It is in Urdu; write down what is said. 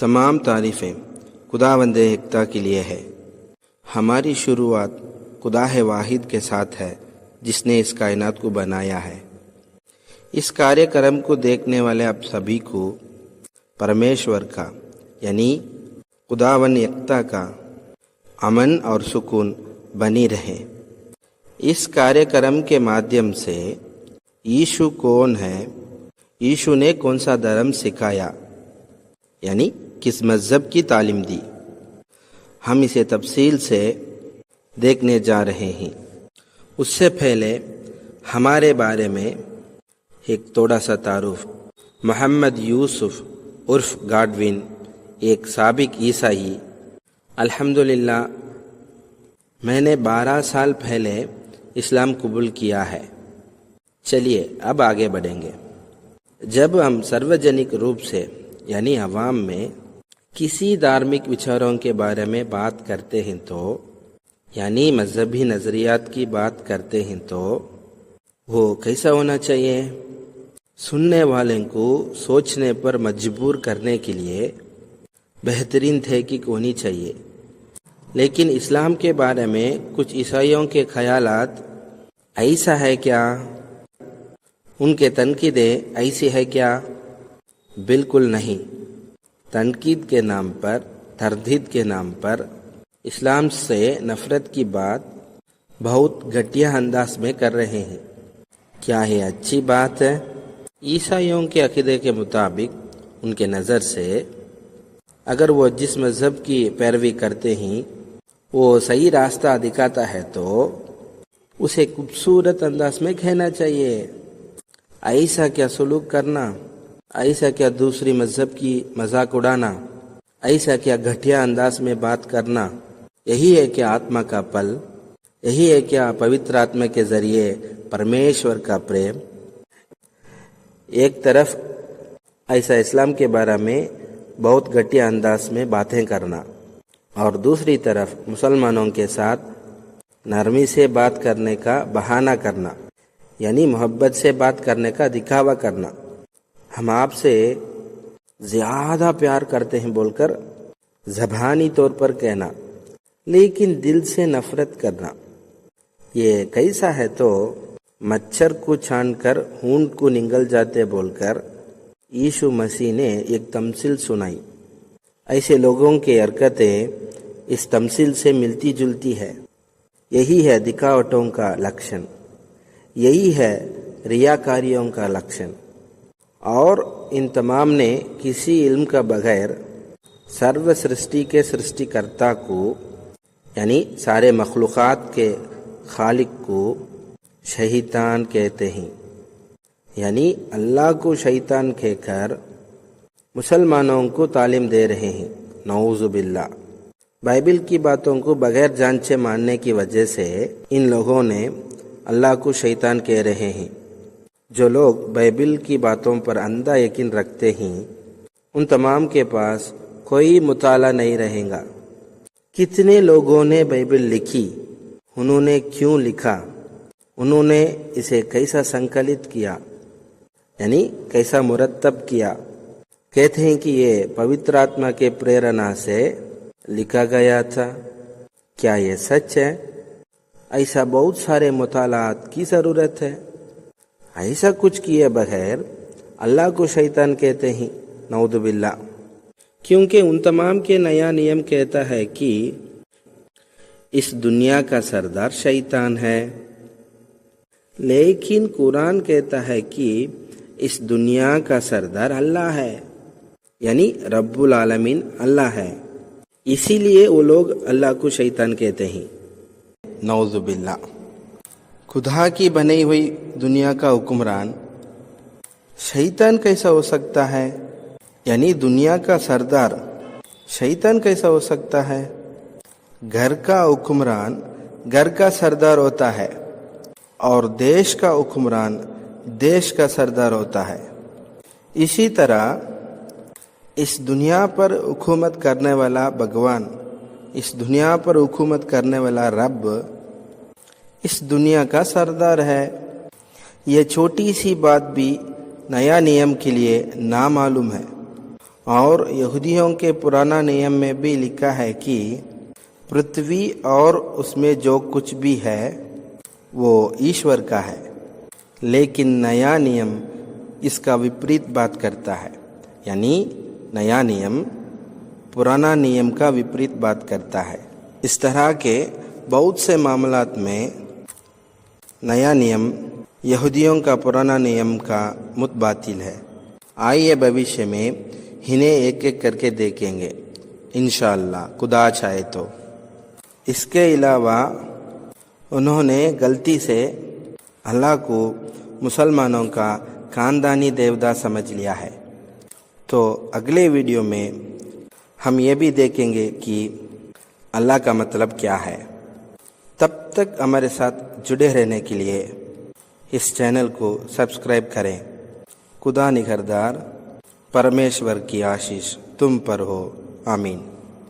تمام تعریفیں خداوند یکتا کے لیے ہے۔ ہماری شروعات خدا واحد کے ساتھ ہے جس نے اس کائنات کو بنایا ہے۔ اس کاریہ کرم کو دیکھنے والے آپ سبھی کو پرمیشور کا یعنی خداوند یکتا کا امن اور سکون بنی رہے۔ اس کاریہ کرم کے مادھیم سے یشو کون ہے، یشو نے کون سا دھرم سکھایا، یعنی کس مذہب کی تعلیم دی، ہم اسے تفصیل سے دیکھنے جا رہے ہیں۔ اس سے پہلے ہمارے بارے میں ایک تھوڑا سا تعارف۔ محمد یوسف عرف گاڈون ایک سابق عیسائی۔ الحمدللہ میں نے 12 سال پہلے اسلام قبول کیا ہے۔ چلیے اب آگے بڑھیں گے۔ جب ہم سروجنک روپ سے یعنی عوام میں کسی دھارمک وچاروں کے بارے میں بات کرتے ہیں تو یعنی مذہبی نظریات کی بات کرتے ہیں تو وہ کیسا ہونا چاہیے؟ سننے والوں کو سوچنے پر مجبور کرنے کے لیے بہترین تحقیق ہونی چاہیے۔ لیکن اسلام کے بارے میں کچھ عیسائیوں کے خیالات ایسا ہے کیا؟ ان کے تنقیدیں ایسی ہے کیا؟ بالکل نہیں۔ تنقید کے نام پر، تردید کے نام پر اسلام سے نفرت کی بات بہت گھٹیا انداز میں کر رہے ہیں۔ کیا یہ اچھی بات ہے؟ عیسائیوں کے عقیدے کے مطابق ان کے نظر سے اگر وہ جس مذہب کی پیروی کرتے ہیں وہ صحیح راستہ دکھاتا ہے تو اسے خوبصورت انداز میں کہنا چاہیے۔ ایسا کیا سلوک کرنا، ایسا کیا دوسری مذہب کی مذاق اڑانا، ایسا کیا گھٹیا انداز میں بات کرنا، یہی ہے کیا آتما کا پل؟ یہی ہے کیا پوتر آتما کے ذریعے پرمیشور کا پریم؟ ایک طرف ایسا اسلام کے بارے میں بہت گھٹیا انداز میں باتیں کرنا اور دوسری طرف مسلمانوں کے ساتھ نرمی سے بات کرنے کا بہانہ کرنا، یعنی محبت سے بات کرنے کا دکھاوا کرنا، ہم آپ سے زیادہ پیار کرتے ہیں بول کر زبانی طور پر کہنا لیکن دل سے نفرت کرنا، یہ کیسا ہے؟ تو مچھر کو چھان کر ہونٹ کو نگل جاتے بول کر یشو مسیح نے ایک تمثیل سنائی۔ ایسے لوگوں کی حرکتیں اس تمثیل سے ملتی جلتی ہے۔ یہی ہے دکھاوٹوں کا لکشن، یہی ہے ریاکاریوں کا لکشن، اور ان تمام نے کسی علم کا بغیر سرو سرشٹی کے سرشٹی کرتا کو یعنی سارے مخلوقات کے خالق کو شیطان کہتے ہیں، یعنی اللہ کو شیطان کہہ کر مسلمانوں کو تعلیم دے رہے ہیں۔ نعوذ باللہ۔ بائبل کی باتوں کو بغیر جانچے ماننے کی وجہ سے ان لوگوں نے اللہ کو شیطان کہہ رہے ہیں۔ جو لوگ بائبل کی باتوں پر اندھا یقین رکھتے ہیں ان تمام کے پاس کوئی مطالعہ نہیں رہے گا۔ کتنے لوگوں نے بائبل لکھی، انہوں نے کیوں لکھا، انہوں نے اسے کیسا سنکلت کیا، یعنی کیسا مرتب کیا؟ کہتے ہیں کہ یہ پوتر آتما کے پریرنا سے لکھا گیا تھا۔ کیا یہ سچ ہے؟ ایسا بہت سارے مطالعات کی ضرورت ہے۔ ایسا کچھ کیے بغیر اللہ کو شیطان کہتے ہیں، نعوذ باللہ۔ کیونکہ ان تمام کے نیا نیم کہتا ہے کہ اس دنیا کا سردار شیطان ہے، لیکن قرآن کہتا ہے کہ اس دنیا کا سردار اللہ ہے، یعنی رب العالمین اللہ ہے۔ اسی لیے وہ لوگ اللہ کو شیطان کہتے ہیں، نعوذ باللہ۔ خدا کی بنی ہوئی دنیا کا حکمران شیطان کیسا ہو سکتا ہے؟ یعنی دنیا کا سردار شیطان کیسا ہو سکتا ہے؟ گھر کا حکمران گھر کا سردار ہوتا ہے اور دیش کا حکمران دیش کا سردار ہوتا ہے۔ اسی طرح اس دنیا پر حکومت کرنے والا بھگوان، اس دنیا پر حکومت کرنے والا رب اس دنیا کا سردار ہے۔ یہ چھوٹی سی بات بھی نیا نیم کے لیے نامعلوم ہے اور یہودیوں کے پرانا نیم میں بھی لکھا ہے کہ پرتھوی اور اس میں جو کچھ بھی ہے وہ ایشور کا ہے، لیکن نیا نیم اس کا وپریت بات کرتا ہے، یعنی نیا نیم پرانا نیم کا وپریت بات کرتا ہے۔ اس طرح کے بہت سے معاملات میں نیا نیم یہودیوں کا پرانا نیم کا متبادل ہے۔ آئیے بھوشیہ میں انہیں ایک ایک کر کے دیکھیں گے انشاءاللہ، خدا چاہے تو۔ اس کے علاوہ انہوں نے غلطی سے اللہ کو مسلمانوں کا خاندانی دیوتا سمجھ لیا ہے۔ تو اگلے ویڈیو میں ہم یہ بھی دیکھیں گے کہ اللہ کا مطلب کیا ہے۔ تب تک ہمارے ساتھ جڑے رہنے کے لیے اس چینل کو سبسکرائب کریں۔ خدا نگہدار، پرمیشور کی آشیش تم پر ہو، آمین۔